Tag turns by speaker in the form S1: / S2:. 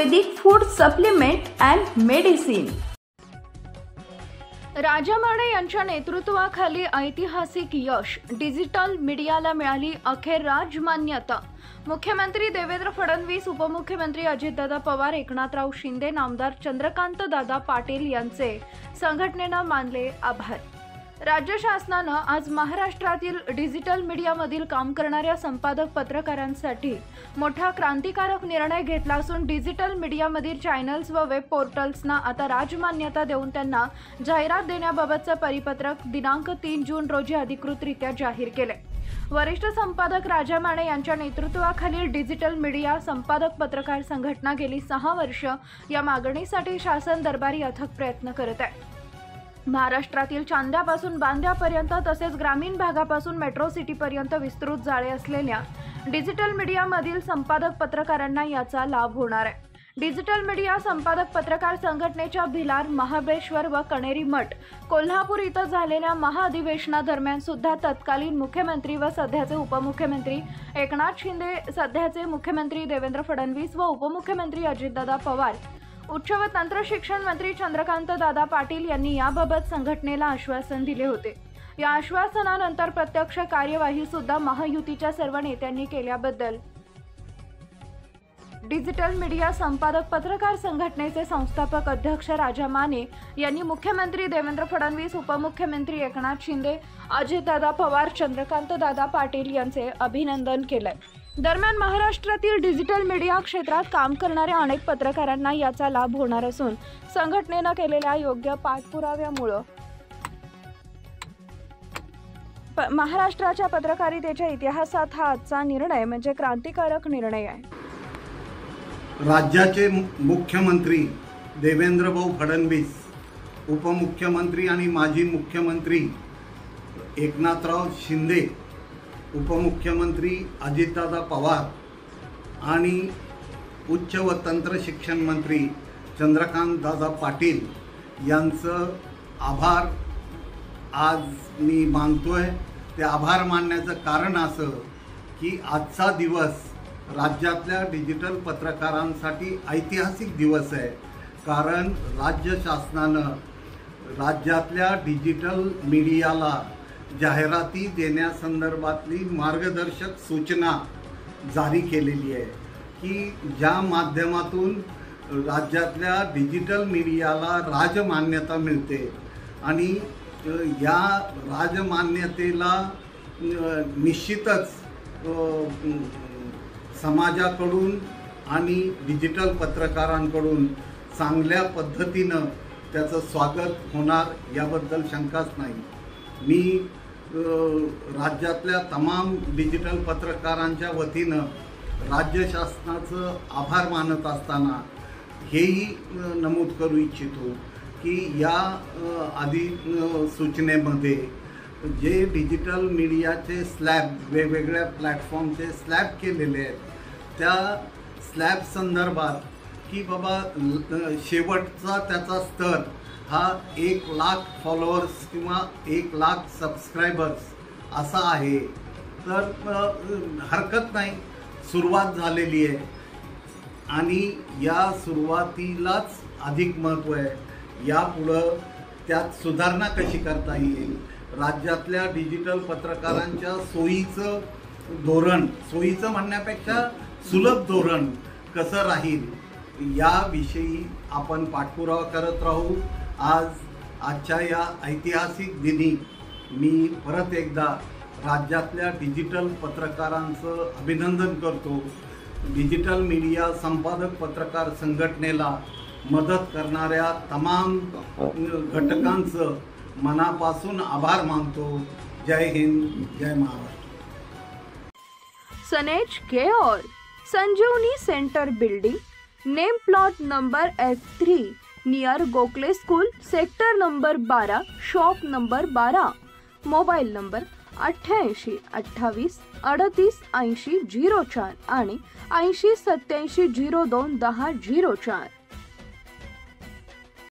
S1: Ayurvedic food supplement and medicine.
S2: Raja Mane यांच्या नेतृत्वाखाली ऐतिहासिक यश, डिजिटल मीडियाला मिळाली अखेर राजमान्यता। मुख्यमंत्री देवेंद्र फडणवीस, उपमुख्यमंत्री अजितदादा पवार, एकनाथराव शिंदे, नामदार चंद्रकांतदादा पाटील यांचे संघटनेनं मानले आभार। राज्य शासनानं आज महाराष्ट्रातील डिजिटल मीडियामधील काम करणाऱ्या संपादक पत्रकारांसाठी मोठा क्रांतिकारक निर्णय घेतला असून डिजिटल मीडियामधील चॅनल्स व वेब पोर्टल्सना आता राजमान्यता देऊन त्यांना जाहिरात देण्याबाबतचं परिपत्रक दिनांक 3 जून रोजी अधिकृतरित्या जाहीर केले। वरिष्ठ संपादक राजा माने यांच्या नेतृत्वाखालील डिजिटल मीडिया संपादक पत्रकार संघटना गेली 6 वर्ष या मागणीसाठी शासन दरबारी अथक प्रयत्न करत आहे। महाराष्ट्रातील चांद्यापासून बांद्यापर्यंत तसेच ग्रामीण भागापासून मेट्रो सिटीपर्यंत विस्तृत जाळे असलेल्या डिजिटल मीडियामधील संपादक पत्रकारांना याचा लाभ होणार आहे। डिजिटल मीडिया संपादक पत्रकार संघटनेच्या भिलार, महाबळेश्वर व कणेरी मठ, कोल्हापूर इथं झालेल्या महाअधिवेशनादरम्यान सुद्धा तत्कालीन मुख्यमंत्री व सध्याचे उपमुख्यमंत्री एकनाथ शिंदे, सध्याचे मुख्यमंत्री देवेंद्र फडणवीस व उपमुख्यमंत्री अजितदादा पवार, उच्च व तंत्र शिक्षण मंत्री चंद्रकांतदादा पाटील यांनी याबाबत संघटनेला आश्वासन दिले होते। या आश्वासनानंतर प्रत्यक्ष कार्यवाही सुद्धा महायुतीच्या सर्व नेत्यांनी केल्याबद्दल डिजिटल मीडिया संपादक पत्रकार संघटनेचे संस्थापक अध्यक्ष राजा माने यांनी मुख्यमंत्री देवेंद्र फडणवीस, उपमुख्यमंत्री एकनाथ शिंदे, अजितदादा पवार, चंद्रकांतदादा पाटील यांचे अभिनंदन केले। दरम्यान महाराष्ट्रातील डिजिटल मीडिया क्षेत्रात काम करणाऱ्या अनेक पत्रकारांना याचा लाभ होणार असून संघटनेनं केलेल्या योग्य पाठपुराव्यामुळे महाराष्ट्राच्या पत्रकारितेच्या इतिहासात हा आजचा निर्णय म्हणजे क्रांतिकारक निर्णय आहे।
S3: राज्याचे मुख्यमंत्री देवेंद्रभाऊ फडणवीस, उपमुख्यमंत्री आणि माजी मुख्यमंत्री एकनाथराव शिंदे, उपमुख्यमंत्री अजितदादा पवार आणि उच्च व तंत्र शिक्षण मंत्री चंद्रकांतदादा पाटील यांचं आभार आज मी मानतोय। ते आभार मानण्याचं कारण असं की आजचा दिवस राज्यातल्या डिजिटल पत्रकारांसाठी ऐतिहासिक दिवस आहे, कारण राज्य शासनानं राज्यातल्या डिजिटल मीडियाला जाहिराती देण्यासंदर्भातली मार्गदर्शक सूचना जारी केलेली आहे की ज्या माध्यमातून राज्यातल्या डिजिटल मीडियाला राजमान्यता मिळते आणि या राजमान्यतेला निश्चितच समाजाकडून आणि डिजिटल पत्रकारांकडून चांगल्या पद्धतीनं त्याचं स्वागत होणार याबद्दल शंकाच नाही। मी राज्यातल्या तमाम डिजिटल पत्रकारांच्या वतीनं राज्य शासनाचं आभार मानत असताना हेही नमूद करू इच्छितो की या सूचनेमध्ये जे डिजिटल मीडियाचे स्लॅब, वेगवेगळ्या प्लॅटफॉर्मचे स्लॅब केलेले आहेत, त्या स्लॅब संदर्भात की बाबा शेवटचा त्याचा स्तर हा 1 लाख फॉलोअर्स किंवा 1 लाख सबस्क्रायबर्स असा आहे, तर हरकत नाही, सुरुवात झालेली आहे आणि या सुरुवातीलाच अधिक महत्त्व आहे। यापुढं त्यात सुधारणा कशी करता येईल, राज्यातल्या डिजिटल पत्रकारांच्या सोयीचं धोरण, सोयीचं म्हणण्यापेक्षा सुलभ धोरण कसं राहील याविषयी आपण पाठपुरावा करत राहू। आजच्या या ऐतिहासिक दिनी मी परत एकदा राज्यातल्या डिजिटल पत्रकारांचं अभिनंदन करतो। डिजिटल मीडिया संपादक पत्रकार संघटनेला मदत करणाऱ्या तमाम घटकांचं मनापासून आभार मानतो। जय हिंद, जय महाराष्ट्र।
S2: सनेज केओर, Sanjivani center building, name plot number F3 near Gokhale school, sector number 12, shop number 12, mobile number 88 28 38 80 04 आणि 80 87 02 10 04।